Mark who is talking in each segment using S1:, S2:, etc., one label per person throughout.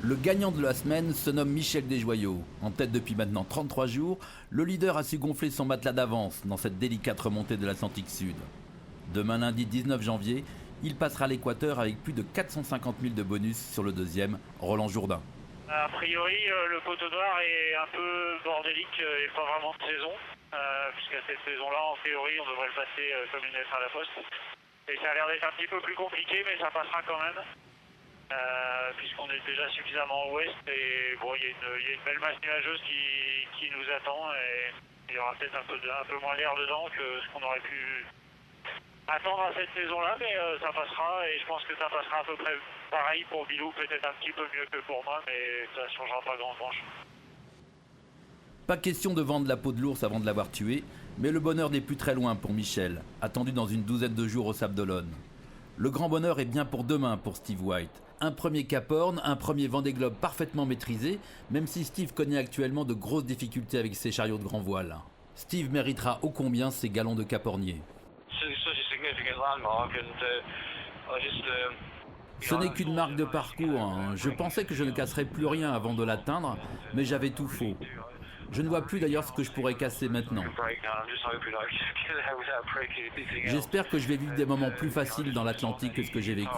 S1: Le gagnant de la semaine se nomme Michel Desjoyaux. En tête depuis maintenant 33 jours, le leader a su gonfler son matelas d'avance dans cette délicate remontée de l'Atlantique Sud. Demain lundi 19 janvier, il passera l'équateur avec plus de 450 000 de bonus sur le deuxième, Roland Jourdain.
S2: A priori, le poteau noir est un peu bordélique et pas vraiment de saison, puisqu'à cette saison-là, en théorie, on devrait le passer comme une lettre à la poste. Et ça a l'air d'être un petit peu plus compliqué, mais ça passera quand même, puisqu'on est déjà suffisamment à ouest. Et bon, il y a une belle masse nuageuse qui nous attend, et il y aura peut-être un peu moins d'air dedans que ce qu'on aurait pu attendre à cette saison-là, mais ça passera, et je pense que ça passera à peu près pareil pour Bilou, peut-être un petit peu mieux que pour moi, mais ça ne changera pas grand-chose.
S1: Pas question de vendre la peau de l'ours avant de l'avoir tué, mais le bonheur n'est plus très loin pour Michel, attendu dans une douzaine de jours au Sable d'Olonne. Le grand bonheur est bien pour demain pour Steve White. Un premier Cap Horn, un premier Vendée Globe parfaitement maîtrisé, même si Steve connaît actuellement de grosses difficultés avec ses chariots de grand voile. Steve méritera ô combien ses galons de Capornier. Ce n'est qu'une marque de parcours. Je pensais que je ne casserais plus rien avant de l'atteindre, mais j'avais tout faux. Je ne vois plus d'ailleurs ce que je pourrais casser maintenant. J'espère que je vais vivre des moments plus faciles dans l'Atlantique que ce que j'ai vécu.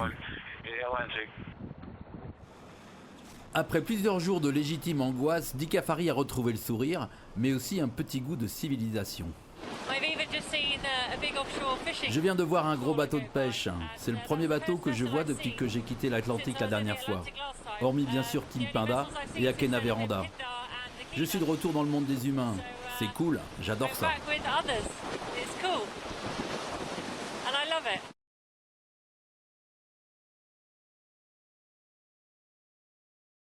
S1: Après plusieurs jours de légitime angoisse, Dick Afari a retrouvé le sourire, mais aussi un petit goût de civilisation. Je viens de voir un gros bateau de pêche. C'est le premier bateau que je vois depuis que j'ai quitté l'Atlantique la dernière fois. Hormis bien sûr Kim Pinda et Akena Veranda. Je suis de retour dans le monde des humains. C'est cool, j'adore ça.